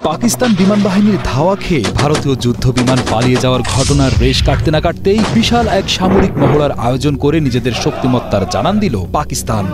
পাকিস্তান বিমান বাহিনীর ধাওয়া খেয়ে ভারতীয় যুদ্ধ বিমান পালিয়ে যাওয়ার ঘটনার রেশ কাটতে না কাটতেই বিশাল এক সামরিক মহড়ার আয়োজন করে নিজেদের শক্তিমত্তার জানান দিল পাকিস্তান।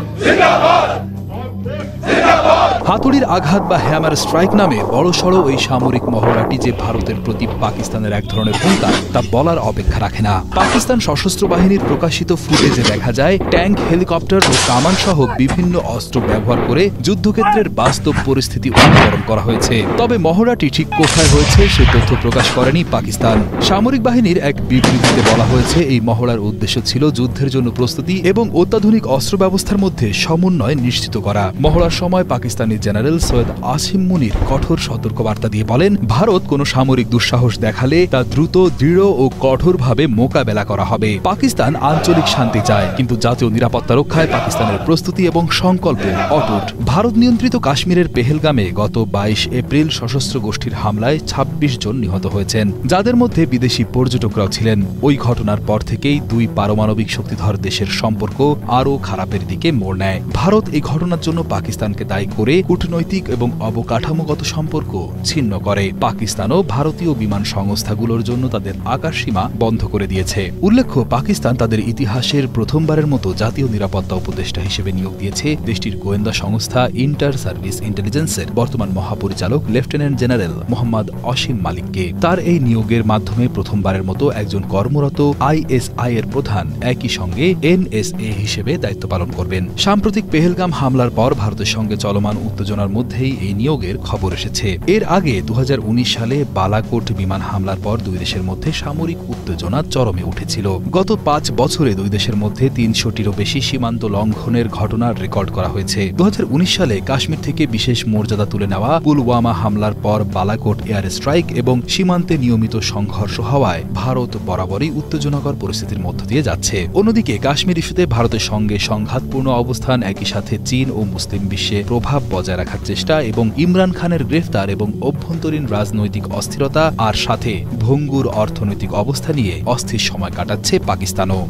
হাতুড়ির আঘাত বা হ্যামার স্ট্রাইক নামে বড়সড় ওই সামরিক মহড়াটি যে ভারতের প্রতি পাকিস্তানের এক ধরনের হুঙ্কার তা বলার অপেক্ষা রাখে না। পাকিস্তান সশস্ত্র বাহিনীর প্রকাশিত ফুটেজে দেখা যায় ট্যাঙ্ক, হেলিকপ্টার ও কামান সহ বিভিন্ন অস্ত্র ব্যবহার করে যুদ্ধক্ষেত্রের বাস্তব পরিস্থিতি অনুকরণ করা হয়েছে। তবে মহড়াটি ঠিক কোথায় হয়েছে সে তথ্য প্রকাশ করেনি পাকিস্তান। সামরিক বাহিনীর এক বিবৃতিতে বলা হয়েছে এই মহড়ার উদ্দেশ্য ছিল যুদ্ধের জন্য প্রস্তুতি এবং অত্যাধুনিক অস্ত্র ব্যবস্থার মধ্যে সমন্বয় নিশ্চিত করা। মহড়ার সময় পাকিস্তানি জেনারেল সৈয়দ আসিম মুনির কঠোর সতর্কবার্তা দিয়ে বলেন, ভারত কোনো সামরিক দুঃসাহস দেখালে তা দ্রুত, দৃঢ় ও কঠোরভাবে মোকাবেলা করা হবে। পাকিস্তান আঞ্চলিক শান্তি চায়, কিন্তু জাতীয় নিরাপত্তা রক্ষায় পাকিস্তানের প্রস্তুতি এবং সংকল্প অটুট। ভারত নিয়ন্ত্রিত কাশ্মীরের পেহেলগামে গত 22 এপ্রিল সশস্ত্র গোষ্ঠীর হামলায় 26 জন নিহত হয়েছেন, যাদের মধ্যে বিদেশি পর্যটকরাও ছিলেন। ওই ঘটনার পর থেকেই দুই পারমাণবিক শক্তিধর দেশের সম্পর্ক আরও খারাপের দিকে মোড় নেয়। ভারত এই ঘটনার জন্য পাকিস্তানকে দায়ী করে কূটনৈতিক এবং অবকাঠামোগত সম্পর্ক ছিন্ন করে। পাকিস্তানও ভারতীয় বিমান সংস্থাগুলোর জন্য তাদের আকাশসীমা বন্ধ করে দিয়েছে। উল্লেখ্য, পাকিস্তান তাদের ইতিহাসের প্রথমবারের মতো জাতীয় নিরাপত্তা উপদেষ্টা হিসেবে নিয়োগ দিয়েছে দেশটির গোয়েন্দা সংস্থা ইন্টার সার্ভিস ইন্টেলিজেন্সের বর্তমান মহাপরিচালক লেফটেন্যান্ট জেনারেল মোহাম্মদ অসীম মালিককে। তার এই নিয়োগের মাধ্যমে প্রথমবারের মতো একজন কর্মরত ISI এর প্রধান একই সঙ্গে NSA হিসেবে দায়িত্ব পালন করবেন। সাম্প্রতিক পেহেলগাম হামলার পর ভারতের সঙ্গে চলমান উত্তেজনার মধ্যেই এই নিয়োগের খবর এসেছে। এর আগে 2019 সালে বালাকোট বিমান হামলার পর দুই দেশের মধ্যে সামরিক উত্তেজনা চরমে উঠেছিল। গত 5 বছরে দুই দেশের মধ্যে 300টিরও বেশি সীমান্ত লঙ্ঘনের ঘটনার রেকর্ড করা হয়েছে। 2019 সালে কাশ্মীর থেকে বিশেষ মর্যাদা তুলে নেওয়া পুলওয়ামা হামলার পর বালাকোট এয়ার স্ট্রাইক এবং সীমান্তে নিয়মিত সংঘর্ষ হওয়ায় ভারত বরাবরই উত্তেজনাকর পরিস্থিতির মধ্য দিয়ে যাচ্ছে। অন্যদিকে কাশ্মীর ইস্যুতে ভারতের সঙ্গে সংঘাতপূর্ণ অবস্থান, একই সাথে চীন ও মুসলিম বিশ্বে প্রভাব বজায় রাখার চেষ্টা এবং ইমরান খানের গ্রেফতার এবং অভ্যন্তরীণ রাজনৈতিক অস্থিরতা আর সাথে ভঙ্গুর অর্থনৈতিক অবস্থা নিয়ে অস্থির সময় কাটাচ্ছে পাকিস্তানও।